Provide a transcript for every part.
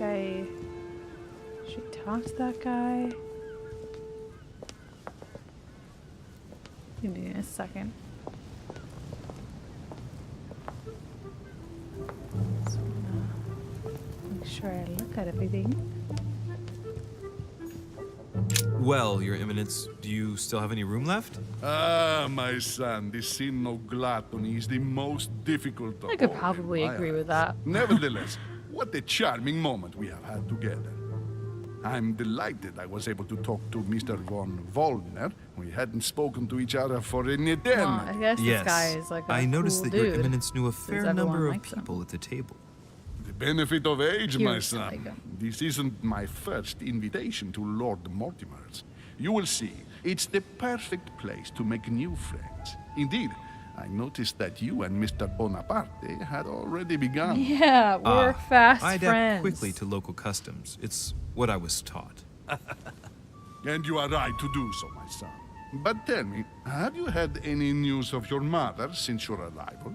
Should I talk to that guy? Give me a second. Just wanna make sure I look at everything. Well, Your Eminence, do you still have any room left? Ah, my son, the sin of gluttony is the most difficult of I could all in probably my agree with eyes. that. Nevertheless, what a charming moment we have had together. I'm delighted I was able to talk to Mr. von Wollner. We hadn't spoken to each other for an eternity. Well, I guess Yes. this guy is like a I noticed cool that Your dude, Eminence knew a since fair everyone number of likes him. people at the table. The benefit of age, my Curious to son. like him. This isn't my first invitation to Lord Mortimer's. You will see, it's the perfect place to make new friends. Indeed, I noticed that you and Mr. Bonaparte had already begun. Yeah, we're fast I friends. adapt quickly to local customs. It's what I was taught. And you are right to do so, my son. But tell me, have you had any news of your mother since your arrival?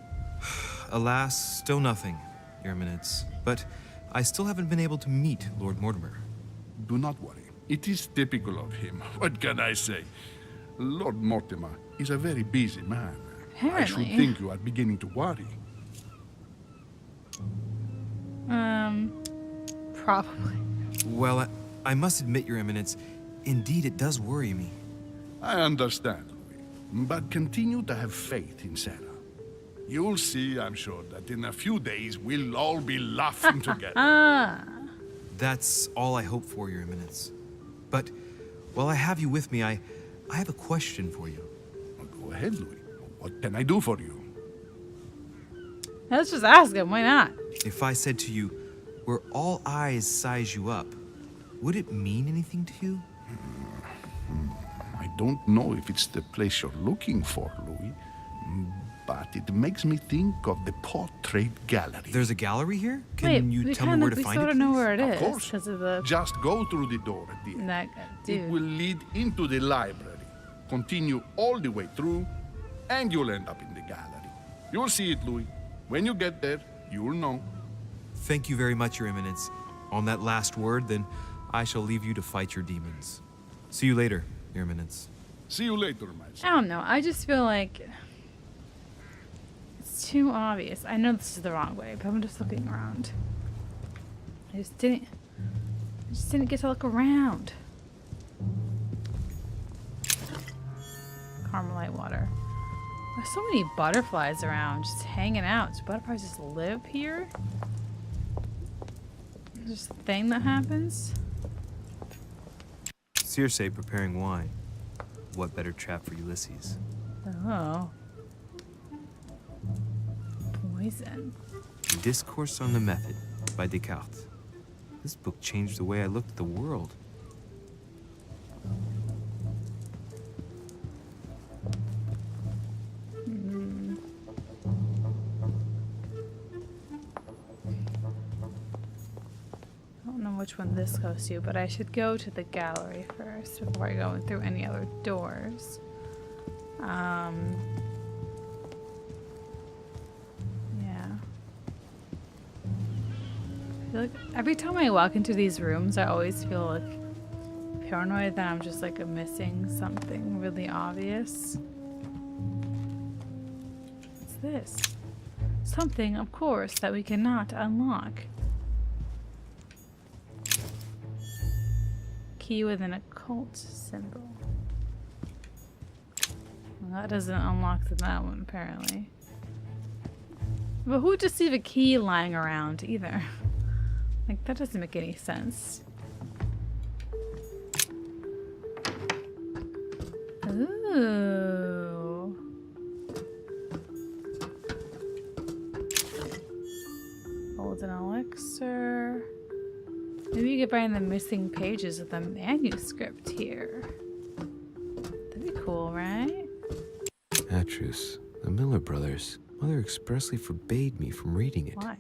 Alas, still nothing, Your Eminence. But I still haven't been able to meet Lord Mortimer. Do not worry. It is typical of him. What can I say? Lord Mortimer is a very busy man. I should Apparently. think you are beginning to worry. Probably. Well, I must admit, Your Eminence, indeed it does worry me. I understand, Louis. But continue to have faith in Sarah. You'll see, I'm sure, that in a few days we'll all be laughing together. That's all I hope for, Your Eminence. But while I have you with me, I have a question for you. Go ahead, Louis. What can I do for you? Let's just ask him. Why not? If I said to you, where all eyes size you up, would it mean anything to you? I don't know if it's the place you're looking for, Louis, but it makes me think of the portrait gallery. There's a gallery here? Can Wait, you we tell me kinda, where to we find sort it? of know please? where it Of is course. because of the Just go through the door at the end. that It dude. will lead into the library. Continue all the way through, and you'll end up in the gallery. You'll see it, Louis. When you get there, you'll know. Thank you very much, Your Eminence. On that last word, then I shall leave you to fight your demons. See you later, Your Eminence. See you later, my son. I don't know. I just feel like it's too obvious. I know this is the wrong way, but I'm just looking around. I just didn't get to look around. Carmelite water. There's so many butterflies around, just hanging out. Do butterflies just live here? Is this a thing that happens? Circe preparing wine. What better trap for Ulysses? Oh. Poison. Discourse on the Method by Descartes. This book changed the way I looked at the world. I don't know which one this goes to, but I should go to the gallery first before I go through any other doors. Yeah. I feel like every time I walk into these rooms, I always feel like paranoid that I'm just like missing something really obvious. What's this? Something, of course, that we cannot unlock. Key with an occult symbol. Well, that doesn't unlock that one, apparently. But who would just leave a key lying around, either? Like, that doesn't make any sense. Ooh. Golden elixir. Maybe you could find the missing pages of the manuscript here. That'd be cool, right? Atrus, the Miller brothers. Mother expressly forbade me from reading it. Why?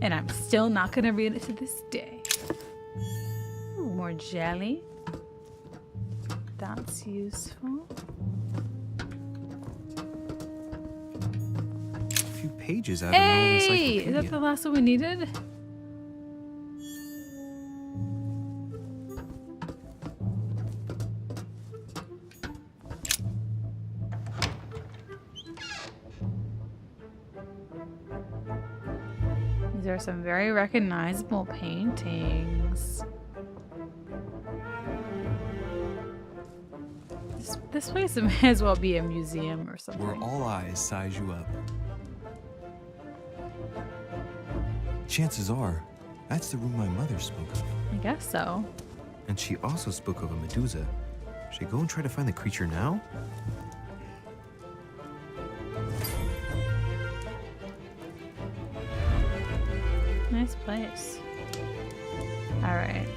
And I'm still not gonna read it to this day. Ooh, more jelly. That's useful. A few pages out of an old Hey! encyclopedia. Is that the last one we needed? These are some very recognizable paintings. This place may as well be a museum or something. Where all eyes size you up. Chances are, that's the room my mother spoke of. I guess so. And she also spoke of a Medusa. Should I go and try to find the creature now? Nice place. Alright.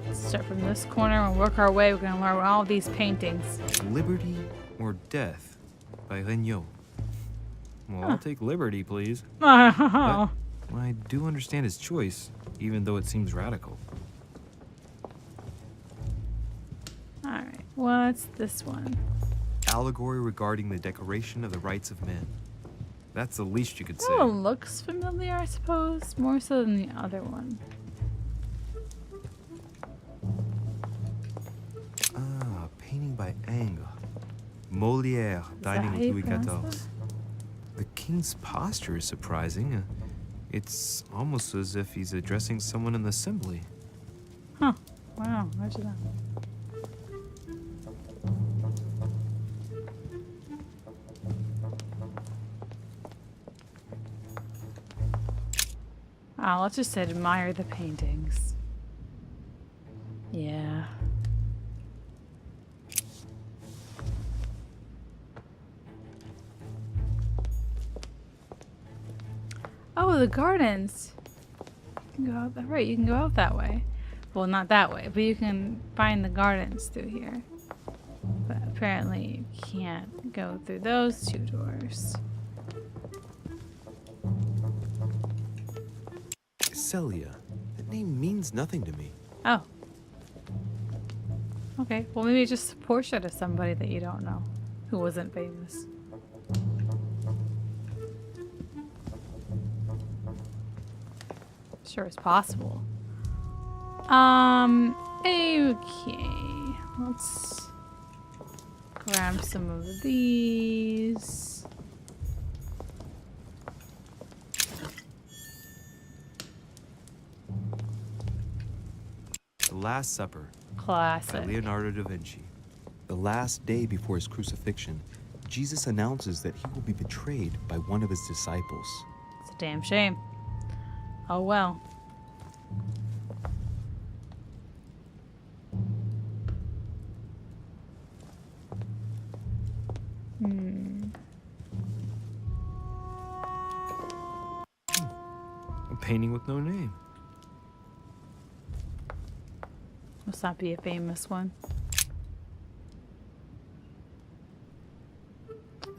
Let's start from this corner and work our way. We're going to learn all these paintings. Liberty or Death by Regnault. Well, I'll take liberty, please. Oh. But I do understand his choice, even though it seems radical. Alright. What's this one? Allegory regarding the decoration of the rights of men. That's the least you could say. Oh, looks familiar, I suppose. More so than the other one. Ah, painting by Ingres. Molière, dining how with you Louis pronounce XIV. The king's posture is surprising. It's almost as if he's addressing someone in the assembly. Huh. Wow. Imagine that. Let's just admire the paintings. Yeah. Oh, the gardens. You can go out that right. You can go out that way. Well, not that way, but you can find the gardens through here. But apparently, you can't go through those two doors. Celia. That name means nothing to me. Oh. Okay. Well, maybe it's just a portrait of somebody that you don't know, who wasn't famous. Sure, it's possible. Okay. Let's grab some of these. The Last Supper by Classic. Leonardo da Vinci. The last day before his crucifixion, Jesus announces that he will be betrayed by one of his disciples. It's a damn shame. Oh well. A painting with no name. Must not be a famous one.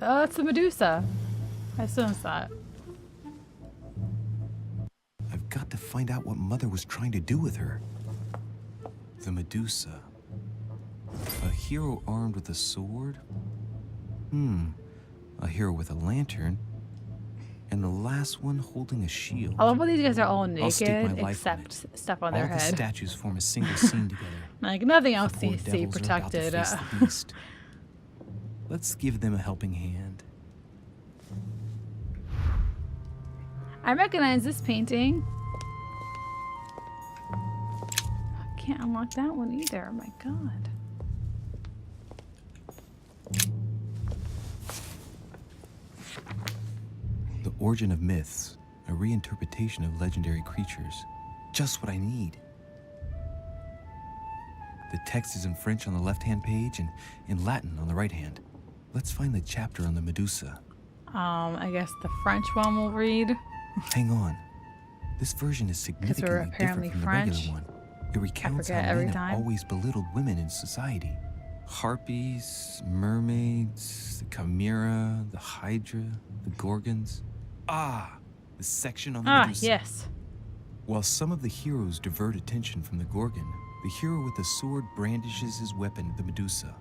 Oh, it's the Medusa. I assume it's that. I've got to find out what Mother was trying to do with her. The Medusa. A hero armed with a sword? A hero with a lantern. And the last one holding a shield. I love how these guys are all I'll stake my naked life on except it. stuff on All their the head. statues form a single scene together. Like nothing else The poor you see devils are about to protected. face the beast. Let's give them a helping hand. I recognize this painting. I can't unlock that one either. Oh my god. The Origin of Myths, a reinterpretation of legendary creatures. Just what I need. The text is in French on the left-hand page and in Latin on the right hand. Let's find the chapter on the Medusa. I guess the French one will read. Hang on. This version is significantly apparently different from French. the regular one. It recounts how forget every men time. have always belittled women in society. Harpies, mermaids, the chimera, the hydra, the gorgons. Ah, the section on the Medusa. Yes. While some of the heroes divert attention from the Gorgon, the hero with the sword brandishes his weapon, the Medusa.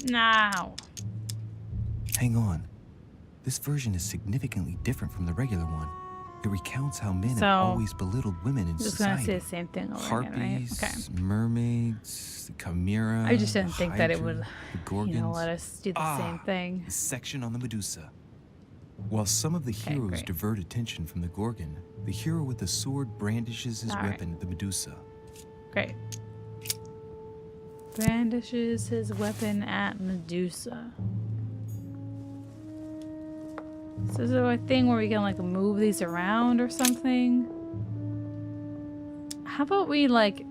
Now. Hang on. This version is significantly different from the regular one. It recounts how men So, have always belittled women in I'm just gonna society. say the same thing over again, right? Harpies, Okay. mermaids, the chimera. I just didn't the think that it hydra, would, the gorgons. let us do the same thing. The section on the Medusa. While some of the heroes great. divert attention from the Gorgon, the hero with the sword brandishes his All right. weapon at the Medusa. Great. Brandishes his weapon at Medusa. So is there a thing where we can like move these around or something? How about we like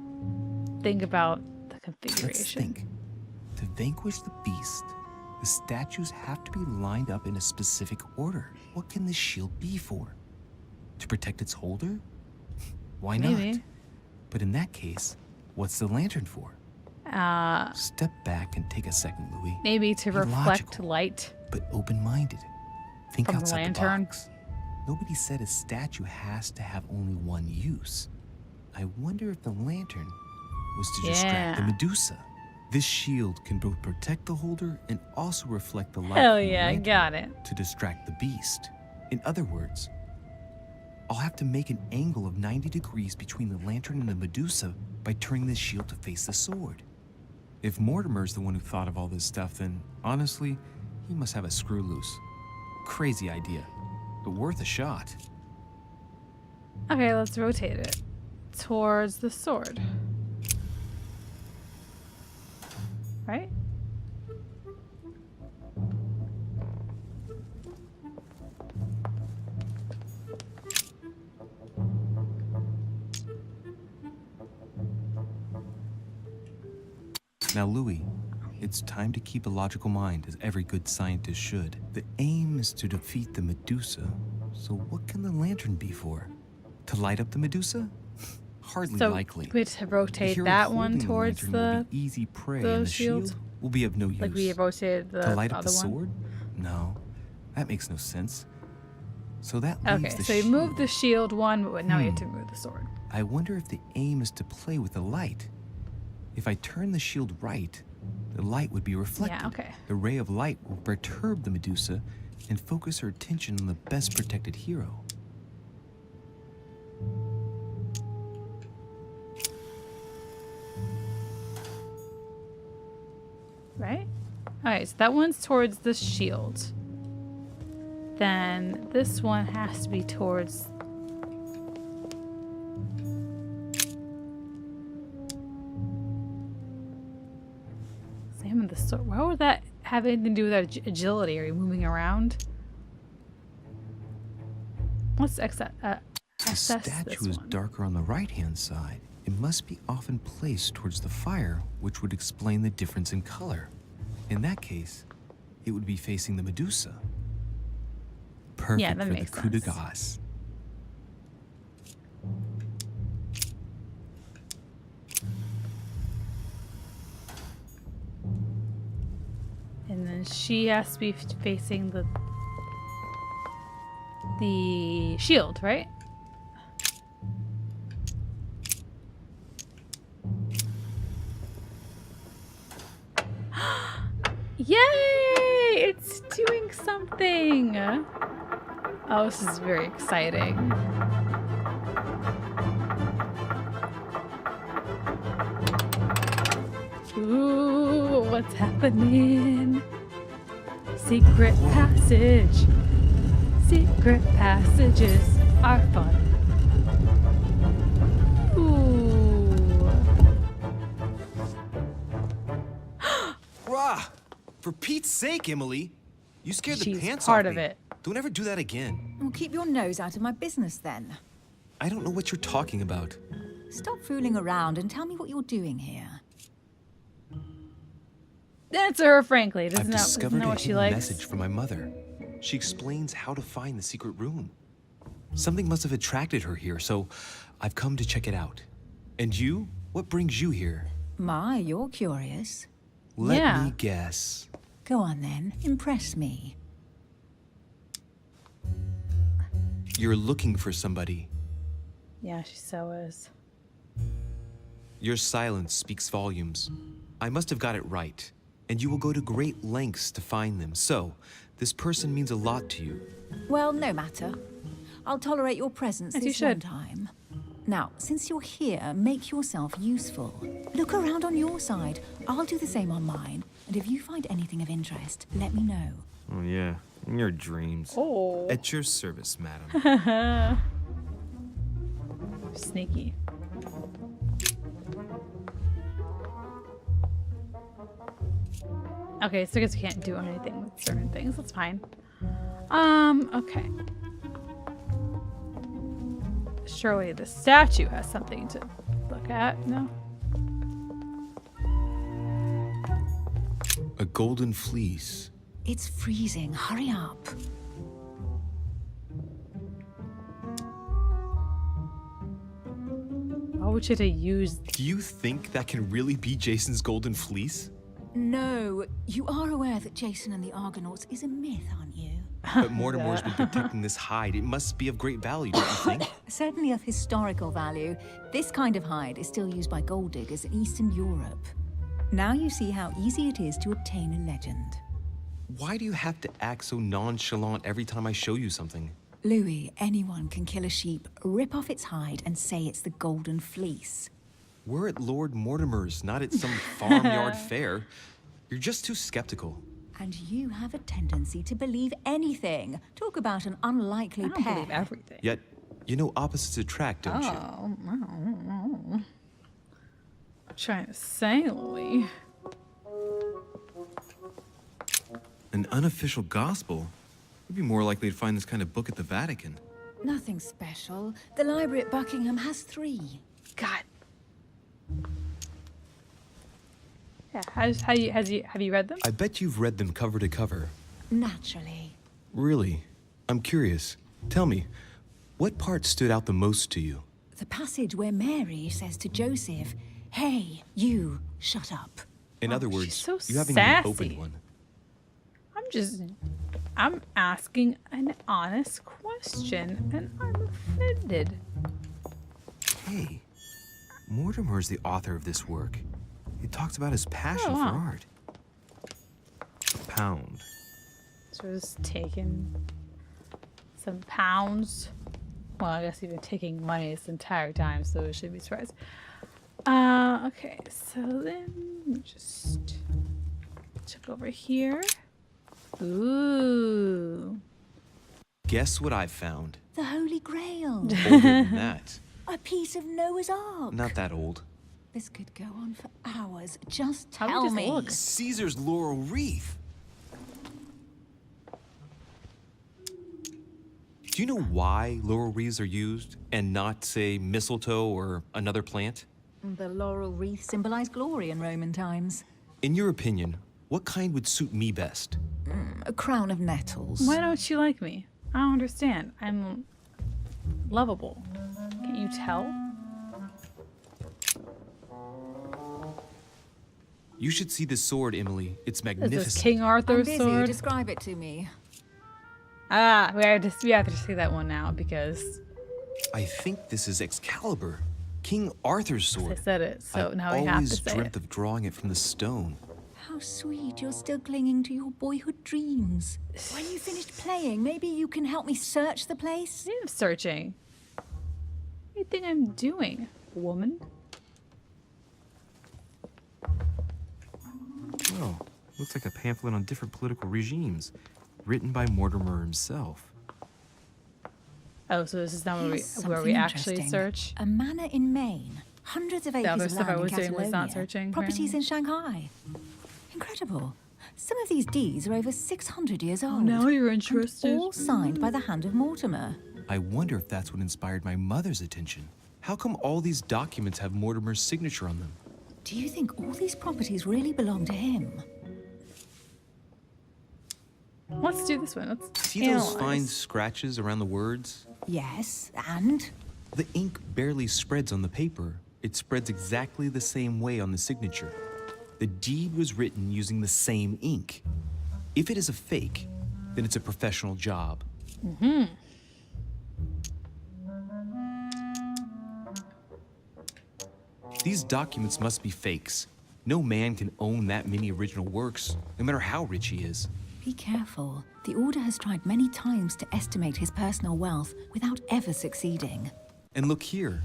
think about the configuration? Let's think. To vanquish the beast, the statues have to be lined up in a specific order. What can this shield be for? To protect its holder? Why not? Maybe. But in that case, what's the lantern for? Step back and take a second, Louis. Maybe to Be reflect logical, light. but open-minded. Think From the outside the lantern? box. Nobody said a statue has to have only one use. I wonder if the lantern was to distract the Yeah. Medusa. This shield can both protect the holder and also reflect the light Hell from the yeah, lantern got it. to distract the beast. In other words, I'll have to make an angle of 90 degrees between the lantern and the Medusa by turning this shield to face the sword. If Mortimer's the one who thought of all this stuff, then honestly, he must have a screw loose. Crazy idea, but worth a shot. Okay, let's rotate it towards the sword. Right? Now, Louis, it's time to keep a logical mind, as every good scientist should. The aim is to defeat the Medusa, so what can the lantern be for? To light up the Medusa? Hardly So likely. we have to The rotate hero that holding one the towards lantern will the be easy prey, the and the shield? shield will be of no use. like we rotated the To light up other the one. sword? No, that makes no sense. So that leaves Okay, the so you moved the shield. shield one, but now you have to move the sword. I wonder if the aim is to play with the light. If I turn the shield right, the light would be reflected. Yeah, okay. The ray of light will perturb the Medusa and focus her attention on the best protected hero. Right? Alright, so that one's towards the shield. Then this one has to be towards... Examine the sword. Why would that have anything to do with agility? Are you moving around? Let's The assess statue this is one. darker on the right-hand side. It must be often placed towards the fire, which would explain the difference in color. In that case, it would be facing the Medusa. Perfect that for the makes coup de sense. grace. And then she has to be facing the shield, right? Yay! It's doing something. Oh, this is very exciting. Ooh, what's happening? Secret passage. Secret passages are fun. Ooh. Rah! For Pete's sake, Emily! You scared the She's pants part off of me. it. Don't ever do that again. Well, keep your nose out of my business then. I don't know what you're talking about. Stop fooling around and tell me what you're doing here. Answer her frankly. I've Isn't discovered that a what she hidden likes? message from my mother. She explains how to find the secret room. Something must have attracted her here, so I've come to check it out. And you? What brings you here? My, you're curious. Let Yeah. me guess. Go on then, impress me. You're looking for somebody. Yeah, she so is. Your silence speaks volumes. I must have got it right. and you will go to great lengths to find them. So, this person means a lot to you. Well, no matter. I'll tolerate your presence As you this one should. time. Now, since you're here, make yourself useful. Look around on your side. I'll do the same on mine. And if you find anything of interest, let me know. Oh, yeah. In your dreams. Oh. At your service, madam. Sneaky. Okay, so I guess we can't do anything with certain things. That's fine. Okay. Surely the statue has something to look at, no? A golden fleece. It's freezing. Hurry up. Why would you have to use... Do you think that can really be Jason's golden fleece? No, you are aware that Jason and the Argonauts is a myth, aren't you? But Mortimer's been protecting this hide. It must be of great value, don't you think? Certainly of historical value. This kind of hide is still used by gold diggers in Eastern Europe. Now you see how easy it is to obtain a legend. Why do you have to act so nonchalant every time I show you something? Louis, anyone can kill a sheep, rip off its hide, and say it's the Golden Fleece. We're at Lord Mortimer's, not at some farmyard fair. You're just too skeptical. And you have a tendency to believe anything. Talk about an unlikely I don't pair. believe everything. Yet, you know opposites attract, don't you? Oh, I don't know. I'm trying to say, Louis. An unofficial gospel? You'd be more likely to find this kind of book at the Vatican. Nothing special. The library at Buckingham has 3. God. Yeah, have you read them? I bet you've read them cover to cover. Naturally. Really? I'm curious. Tell me, what part stood out the most to you? The passage where Mary says to Joseph, "Hey, you, shut up." In other she's words, so you haven't sassy. even opened one. I'm asking an honest question, and I'm offended. Hey, Mortimer's the author of this work. He talks about his passion Oh, for wow. art. A pound. So just taking some pounds. Well, I guess he's been taking money this entire time, so it should be surprised. Okay, so then just check over here. Ooh. Guess what I found? The Holy Grail. Older than that. A piece of Noah's Ark. Not that old. This could go on for hours. Just How tell would this me. look? Caesar's laurel wreath. Do you know why laurel wreaths are used and not, say, mistletoe or another plant? The laurel wreath symbolized glory in Roman times. In your opinion, what kind would suit me best? A crown of nettles. Why don't you like me? I don't understand. I'm lovable. Can't you tell? You should see this sword, Emily. It's Is magnificent. this King I'm Arthur's busy. sword? Describe it to me. Ah, we have to see that one now because I think this is Excalibur, King Arthur's I sword. said it. So I've now we have to always say dreamt it. of drawing it from the stone. How sweet. You're still clinging to your boyhood dreams. When you finished playing, maybe you can help me search the place? I'm searching. What do you think I'm doing, woman? Oh, looks like a pamphlet on different political regimes, written by Mortimer himself. Oh, so this is not Here's where we something actually interesting. search. A manor in Maine. Hundreds of acres other of stuff I land in was doing Catalonia. was not searching, Properties in Shanghai. Incredible. Some of these deeds are over 600 years old. now you're and interested. all signed by the hand of Mortimer. I wonder if that's what inspired my mother's attention. How come all these documents have Mortimer's signature on them? Do you think all these properties really belong to him? Let's do this one. Let's See those analyze. fine scratches around the words? Yes, and? The ink barely spreads on the paper. It spreads exactly the same way on the signature. The deed was written using the same ink. If it is a fake, then it's a professional job. These documents must be fakes. No man can own that many original works, no matter how rich he is. Be careful. The Order has tried many times to estimate his personal wealth without ever succeeding. And look here.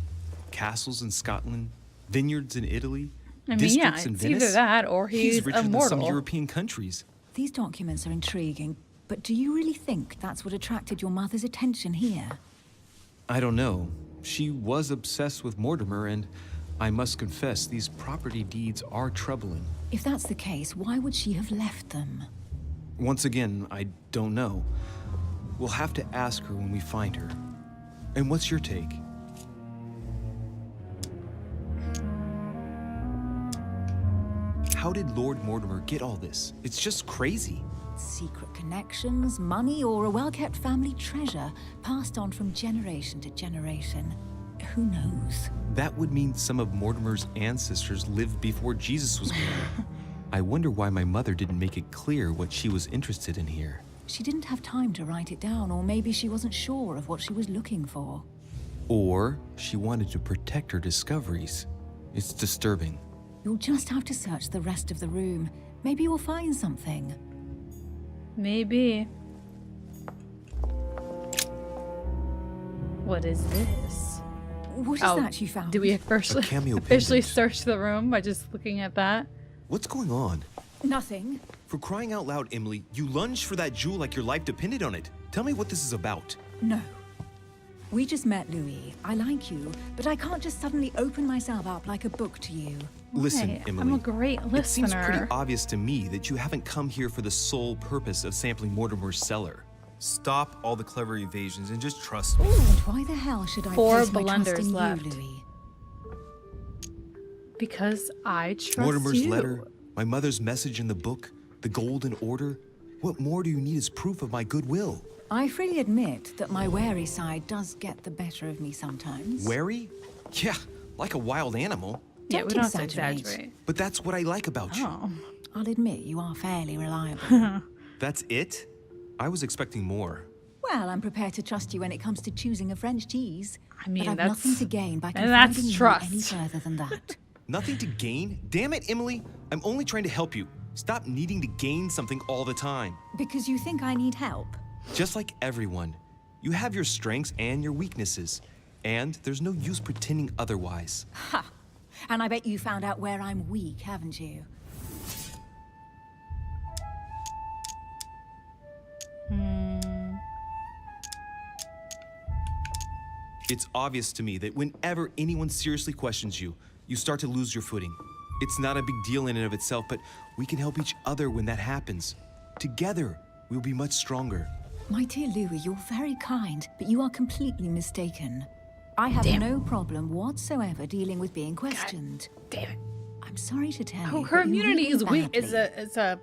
Castles in Scotland, vineyards in Italy, I mean, yeah, districts in it's Venice. either that or he's richer than immortal. some European countries. These documents are intriguing, but do you really think that's what attracted your mother's attention here? I don't know. She was obsessed with Mortimer, and I must confess, these property deeds are troubling. If that's the case, why would she have left them? Once again, I don't know. We'll have to ask her when we find her. And what's your take? How did Lord Mortimer get all this? It's just crazy. Secret connections, money, or a well-kept family treasure passed on from generation to generation. Who knows? That would mean some of Mortimer's ancestors lived before Jesus was born. I wonder why my mother didn't make it clear what she was interested in here. She didn't have time to write it down, or maybe she wasn't sure of what she was looking for. Or she wanted to protect her discoveries. It's disturbing. You'll just have to search the rest of the room. Maybe you'll find something. Maybe. What is this? What is that you found? Do we A officially cameo pendant. search the room by just looking at that? What's going on? Nothing. For crying out loud, Emily, you lunged for that jewel like your life depended on it. Tell me what this is about. No. We just met, Louis. I like you, but I can't just suddenly open myself up like a book to you. Listen, Why? Emily. I'm a great listener. It seems pretty obvious to me that you haven't come here for the sole purpose of sampling Mortimer's cellar. Stop all the clever evasions and just trust me. And why the hell should I 4 place my trust blunders in left. you, Louis? Because I trust Mortimer's you. letter, my mother's message in the book, the golden order. What more do you need as proof of my goodwill? I freely admit that my wary side does get the better of me sometimes. Wary? Yeah, like a wild animal. Yeah, Don't we don't have to exaggerate. exaggerate. But that's what I like about you. Oh. I'll admit you are fairly reliable. That's it? I was expecting more. Well, I'm prepared to trust you when it comes to choosing a French cheese. I mean, but I've that's- nothing to gain by and that's confiding you trust. any further than that. Nothing to gain? Damn it, Emily. I'm only trying to help you. Stop needing to gain something all the time. Because you think I need help. Just like everyone, you have your strengths and your weaknesses. And there's no use pretending otherwise. Ha! And I bet you found out where I'm weak, haven't you? It's obvious to me that whenever anyone seriously questions you, you start to lose your footing. It's not a big deal in and of itself, but we can help each other when that happens. Together, we'll be much stronger. My dear Louis, you're very kind, but you are completely mistaken. I have Damn. no problem whatsoever dealing with being questioned. Damn it. I'm sorry to tell Oh, you. her but you immunity read is me weak. It's badly. a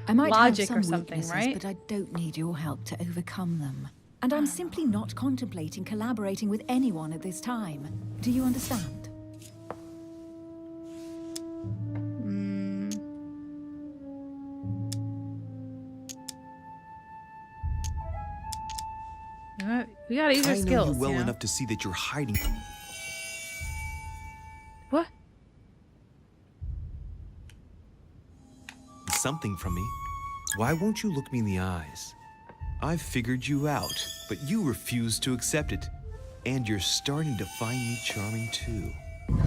I might logic have or some something, weaknesses, right? but I don't need your help to overcome them. And I'm simply not contemplating collaborating with anyone at this time. Do you understand? we gotta use our I know skills. you well you know? enough to see that you're hiding What? something from me. Why won't you look me in the eyes? I've figured you out, but you refuse to accept it. And you're starting to find me charming too.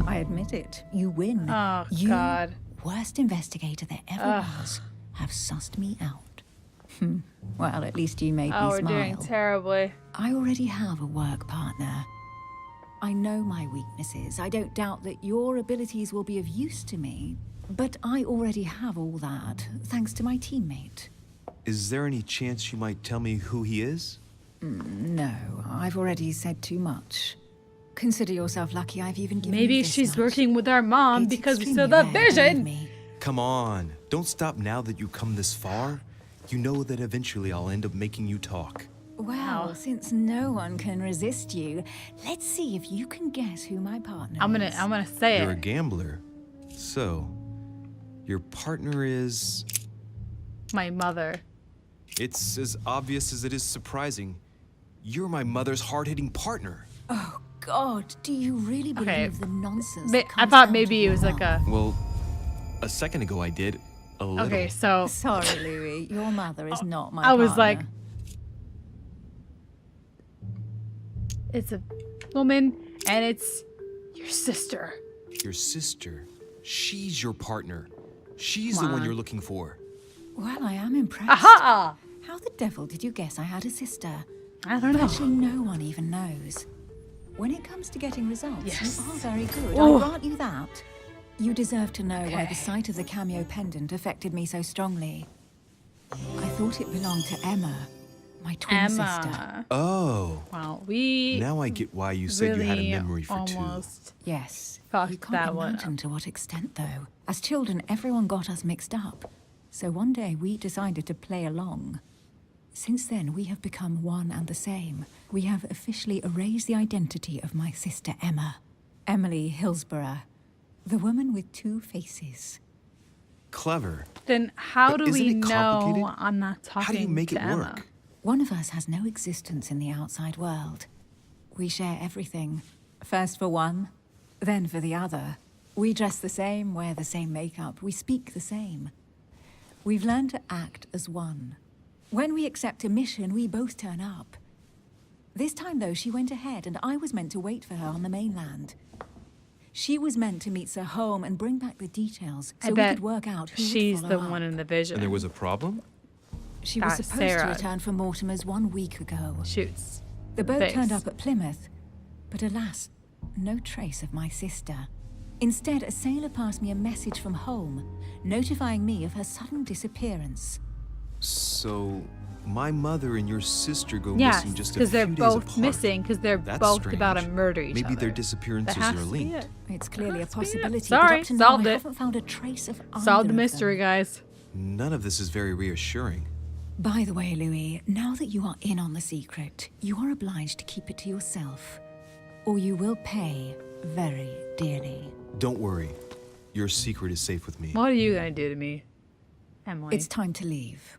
I admit it. You win. Oh, you, God. worst investigator there ever was, have sussed me out. Well, at least you made Oh, me we're smile. doing terribly. I already have a work partner. I know my weaknesses. I don't doubt that your abilities will be of use to me. But I already have all that, thanks to my teammate. Is there any chance you might tell me who he is? No, I've already said too much. Consider yourself lucky I've even given you Maybe this she's much. working with our mom It's because we extremely saw the rare, believe vision. me. Come on, don't stop now that you've come this far. You know that eventually I'll end up making you talk. Well, Wow. since no one can resist you, let's see if you can guess who my partner is. I'm gonna say You're a it. gambler. So, your partner is... My mother. It's as obvious as it is surprising. You're my mother's hard-hitting partner. God, do you really believe Okay. the nonsense? Ma- that I comes thought out maybe of it your was like mouth? a Well, A second ago I did. A little. Okay, so Sorry, Louis. Your mother is not my I was partner. like, it's a woman and it's your sister. Your sister. She's your partner. She's the Come one on. you're looking for. Well, I am impressed. Aha! How the devil did you guess I had a sister? I don't know. Actually, no one even knows. When it comes to getting results, Yes. you are very good. Ooh. I grant you that. You deserve to know why Okay. the sight of the cameo pendant affected me so strongly. I thought it belonged to Emma, my twin sister. Emma. Oh. Well, we Now I get why you said really you had a memory for almost Yes. fucked You can't that one imagine up. to what extent, though. As children, everyone got us mixed up. So one day we decided to play along. Since then, we have become one and the same. We have officially erased the identity of my sister Emma. Emily Hillsborough. The woman with two faces. Clever. Then how But do isn't we it know complicated? I'm not talking How do you make to it Emma? work? One of us has no existence in the outside world. We share everything. First for one, then for the other. We dress the same, wear the same makeup, we speak the same. We've learned to act as one. When we accept a mission, we both turn up. This time, though, she went ahead, and I was meant to wait for her on the mainland. She was meant to meet Sir Home and bring back the details so I we bet could work out who she's would the follow one up. in the vision. And there was a problem? She was That's supposed to Sarah. return from Mortimer's 1 week ago. Shoots. The boat Face. turned up at Plymouth, but alas, no trace of my sister. Instead, a sailor passed me a message from home, notifying me of her sudden disappearance. So, my mother and your sister go Yes, missing just a because few they're days both apart. missing because they're That's both about to strange. murder each Maybe other. their disappearances That has are to be linked. it. It's clearly a Must be it. possibility, Sorry, but up to now solved I it. haven't found a trace of either Solved the of mystery, them. guys. None of this is very reassuring. By the way, Louis, now that you are in on the secret, you are obliged to keep it to yourself, or you will pay very dearly. Don't worry. Your secret is safe with me. What are you gonna do to me, Emily? It's time to leave.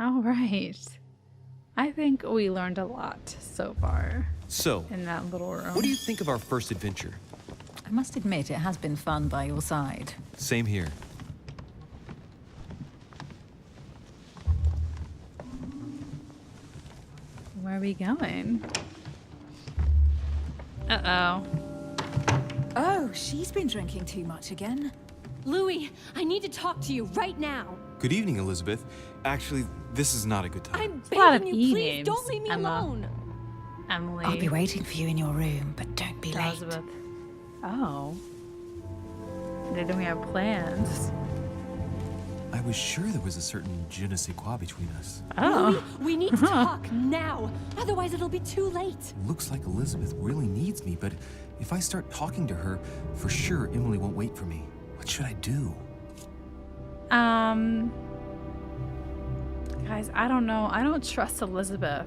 All right. I think we learned a lot so far So, in that little room. what do you think of our first adventure? I must admit, it has been fun by your side. Same here. Where are we going? Uh-oh. Oh, she's been drinking too much again. Louis, I need to talk to you right now. Good evening, Elizabeth. Actually, this is not a good time. I'm a lot of begging you, E please names, don't leave me Emma. alone. Emily. I'll be waiting for you in your room, but don't be late. Elizabeth. Oh. Didn't we have plans? I was sure there was a certain je ne sais quoi between us. Oh. Louis, we need to talk now. Otherwise, it'll be too late. Looks like Elizabeth really needs me, but if I start talking to her, for sure Emily won't wait for me. What should I do? Guys, I don't know. I don't trust Elizabeth.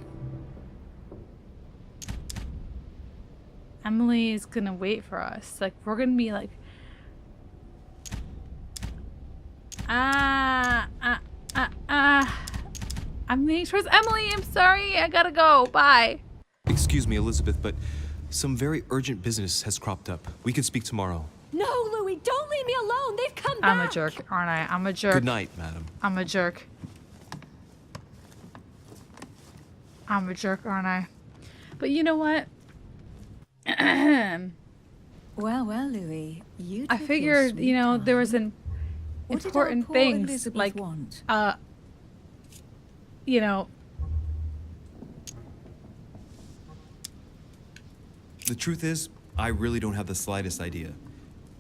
Emily is gonna wait for us. Like, we're gonna be like, I'm leaning towards Emily. I'm sorry. I gotta go. Bye. Excuse me, Elizabeth, but some very urgent business has cropped up. We can speak tomorrow. No, Louis, don't leave me alone. They've come back. I'm a jerk, aren't I? I'm a jerk. Good night, madam. I'm a jerk. I'm a jerk, aren't I? But you know what? Well, Louis, you I took your figured, sweet you know, there time. was an What did our important poor things Elizabeth like, want? you know, The truth is, I really don't have the slightest idea.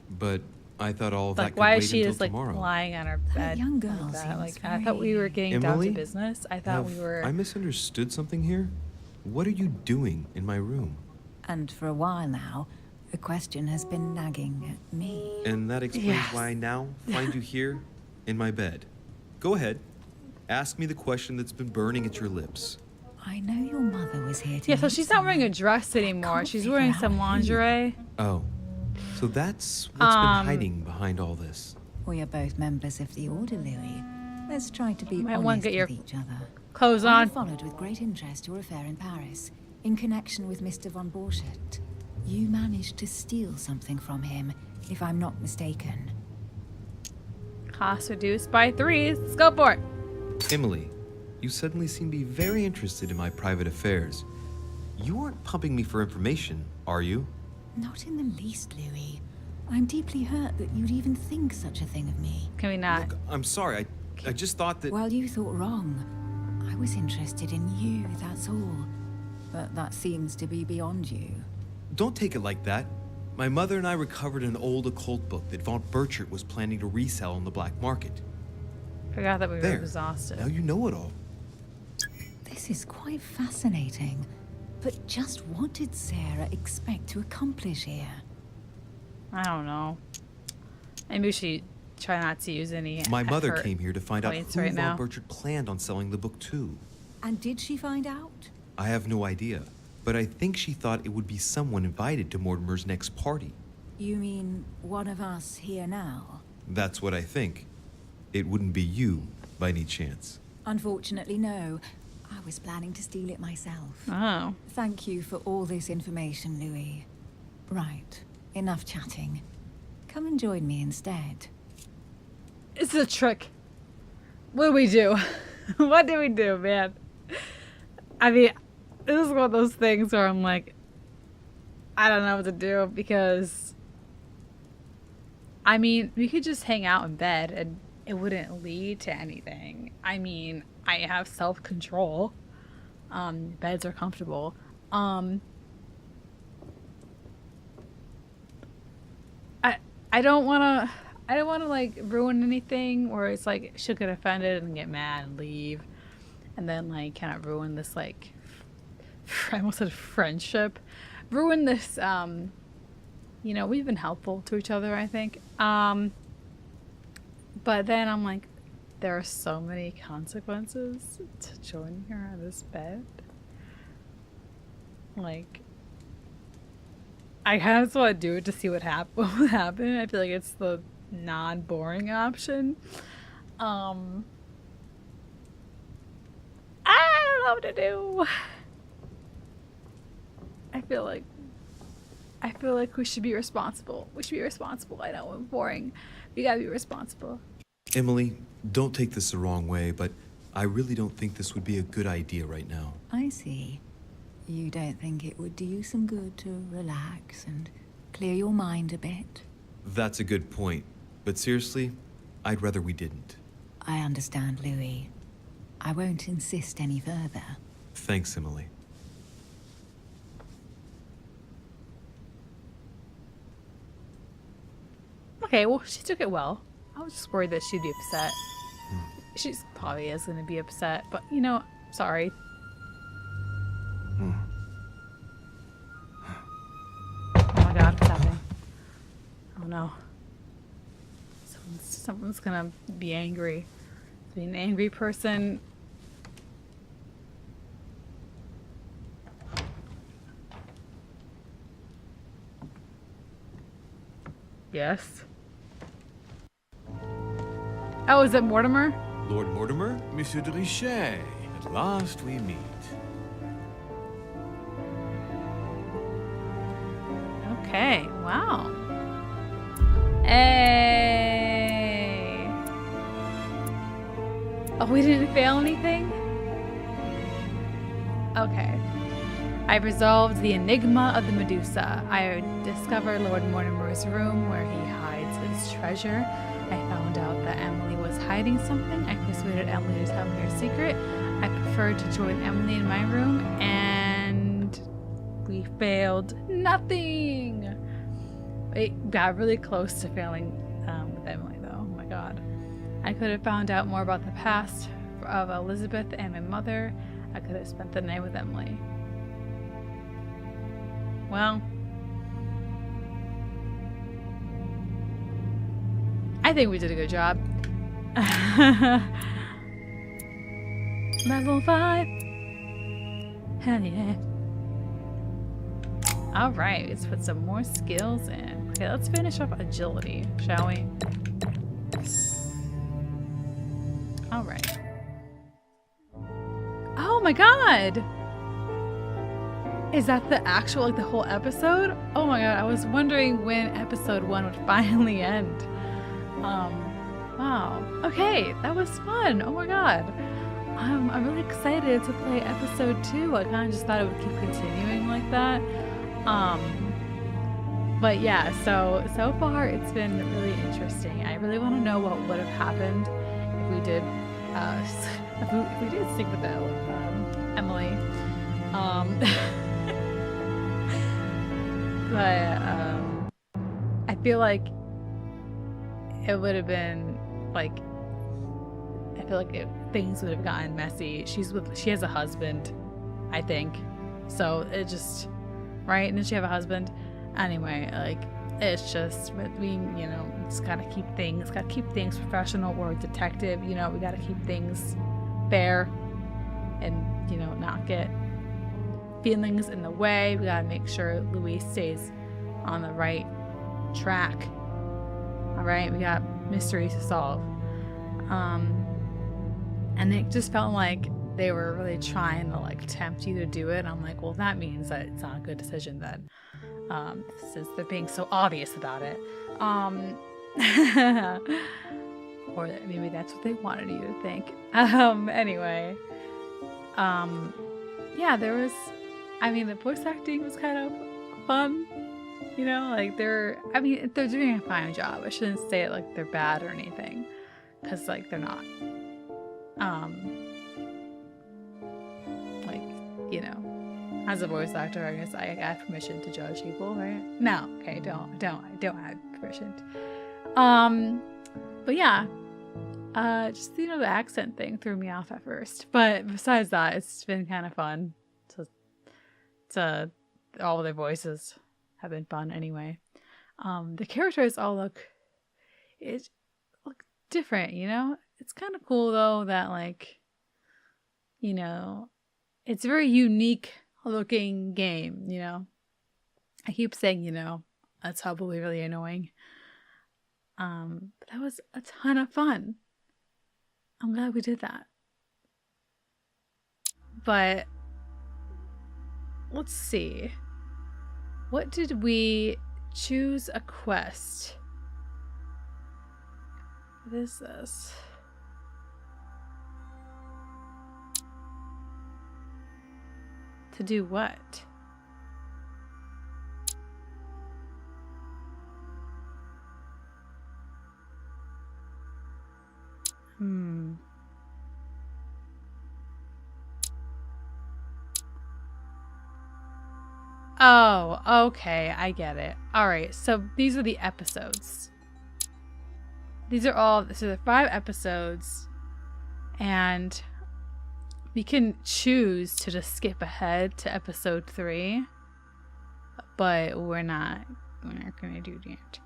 But I thought all of that like could why wait is she until just like tomorrow. lying on her bed? young girl like that? seems Like I thought we were getting down Emily? to business. I thought Have we were. I misunderstood something here? What are you doing in my room? And for a while now, the question has been nagging at me. And that explains Yes. why I now find you here in my bed. Go ahead. Ask me the question that's been burning at your lips. I know your mother was here to Yeah, so meet she's not wearing a someone. dress anymore. can't She's figure wearing out some who. lingerie. Oh. So that's what's been hiding behind all this. We are both members of the Order, Louis. Let's try to be Might wanna honest get your with each other. clothes I on. followed with great interest your affair in Paris, in connection with Mr. von Borchardt. You managed to steal something from him, if I'm not mistaken. Cost reduced by 3. Let's go for it. Emily, you suddenly seem to be very interested in my private affairs. You aren't pumping me for information, are you? Not in the least, Louis. I'm deeply hurt that you'd even think such a thing of me. Can we not? Look, I'm sorry. I just thought that... Well, you thought wrong. I was interested in you, that's all. But that seems to be beyond you. Don't take it like that. My mother and I recovered an old occult book that von Borchardt was planning to resell on the black market. Forgot that we were There. exhausted. Now you know it all. This is quite fascinating. But just what did Sarah expect to accomplish here? I don't know. Maybe we should try not to use any My mother effort came here to find out points who right von now. Borchardt planned on selling the book to. And did she find out? I have no idea, but I think she thought it would be someone invited to Mortimer's next party. You mean one of us here now? That's what I think. It wouldn't be you, by any chance. Unfortunately, no. I was planning to steal it myself. Oh. Thank you for all this information, Louis. Right, enough chatting. Come and join me instead. It's a trick. What do we do? What do we do, man? I mean, this is one of those things where I'm like, I don't know what to do because, I mean, we could just hang out in bed and it wouldn't lead to anything. I mean, I have self-control. Beds are comfortable. I don't want to like ruin anything where it's like she'll get offended and get mad and leave and then like kind of ruin this like I almost said friendship, ruin this you know, we've been helpful to each other, I think, but then I'm like, there are so many consequences to joining her on this bed. Like, I kind of just want to do it to see what will happen. I feel like it's the non-boring option. I don't know what to do. I feel like we should be responsible. We should be responsible. I know it's boring. We gotta be responsible. Emily, don't take this the wrong way, but I really don't think this would be a good idea right now. I see. You don't think it would do you some good to relax and clear your mind a bit? That's a good point, but seriously, I'd rather we didn't. I understand, Louis. I won't insist any further. Thanks, Emily. Okay, well, she took it well. I was just worried that she'd be upset. She probably is going to be upset, but you know, sorry. Oh my god, what's happening? Oh no. Someone's gonna be angry. Be an angry person. Yes. Oh, is it Mortimer? Lord Mortimer? Monsieur de Richet, at last we meet. Okay, wow. Hey. Oh, we didn't fail anything? Okay. I resolved the enigma of the Medusa. I discovered Lord Mortimer's room where he hides his treasure. I found out that Emily was hiding something. I persuaded Emily to tell me her secret. I preferred to join Emily in my room, and we failed nothing. It got really close to failing with Emily, though. Oh my god. I could have found out more about the past of Elizabeth and my mother. I could have spent the night with Emily. Well, I think we did a good job. Level 5. Hell yeah. Alright, let's put some more skills in. Okay, let's finish up agility, shall we? All right. Oh my god! Is that the actual, like, the whole episode? Oh my god, I was wondering when episode 1 would finally end. Wow. Okay, that was fun. Oh my god. I'm really excited to play episode 2. I kind of just thought it would keep continuing like that. But yeah, so far it's been really interesting. I really want to know what would have happened if we did if we did stick with Emily. But I feel like it would have been like, I feel like things would have gotten messy. She has a husband, I think. So it just, right? And does she have a husband? Anyway, like, it's just, we, you know, just gotta keep things professional. We're a detective, you know, we gotta keep things fair and, you know, not get feelings in the way. We gotta make sure Louise stays on the right track. All right, we got mysteries to solve. And it just felt like they were really trying to, like, tempt you to do it. I'm like, well, that means that it's not a good decision then. Since they're being so obvious about it. Or maybe that's what they wanted you to think. Anyway. Yeah, there was, I mean, the voice acting was kind of fun. You know, like, they're doing a fine job. I shouldn't say it like they're bad or anything. Because, like, they're not. Like, you know. As a voice actor, I guess I have permission to judge people, right? No, okay, I don't have permission. But yeah, just, you know, the accent thing threw me off at first, but besides that, it's been kind of fun. So, all their voices have been fun anyway. The characters all look different, you know. It's kind of cool though that, like, you know, it's a very unique looking game, you know. I keep saying, you know, that's probably really annoying. But that was a ton of fun. I'm glad we did that. But let's see. What did we choose? A quest. What is this? To do what? Oh, okay, I get it. Alright, so these are the episodes. These are all, so there are 5 episodes, and we can choose to just skip ahead to episode 3, but we're not gonna do that.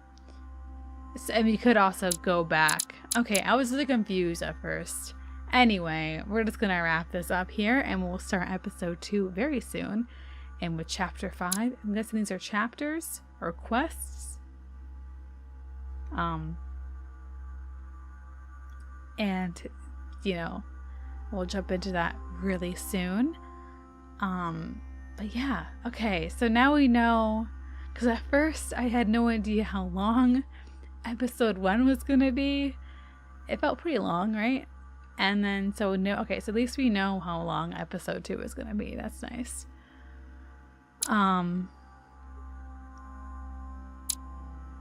So, and we could also go back. Okay, I was really confused at first. Anyway, we're just gonna wrap this up here, and we'll start episode 2 very soon. And with chapter 5, I'm guessing these are chapters or quests. And, you know, we'll jump into that really soon. But yeah, okay, so now we know, because at first I had no idea how long episode 1 was gonna be. It felt pretty long, right? And then, so no, okay, so at least we know how long episode 2 is gonna be. That's nice.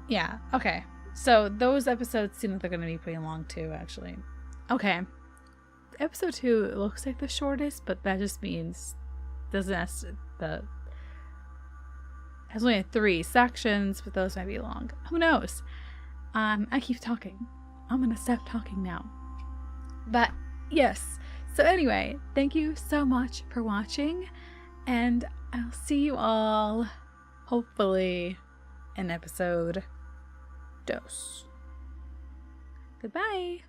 Yeah, okay. So those episodes seem like they're gonna be pretty long too, actually. Okay. Episode 2 looks like the shortest, but that just means has only 3 sections, but those might be long. Who knows? I keep talking. I'm gonna stop talking now. But yes. So anyway, thank you so much for watching, and I'll see you all, hopefully, in episode 2. Goodbye!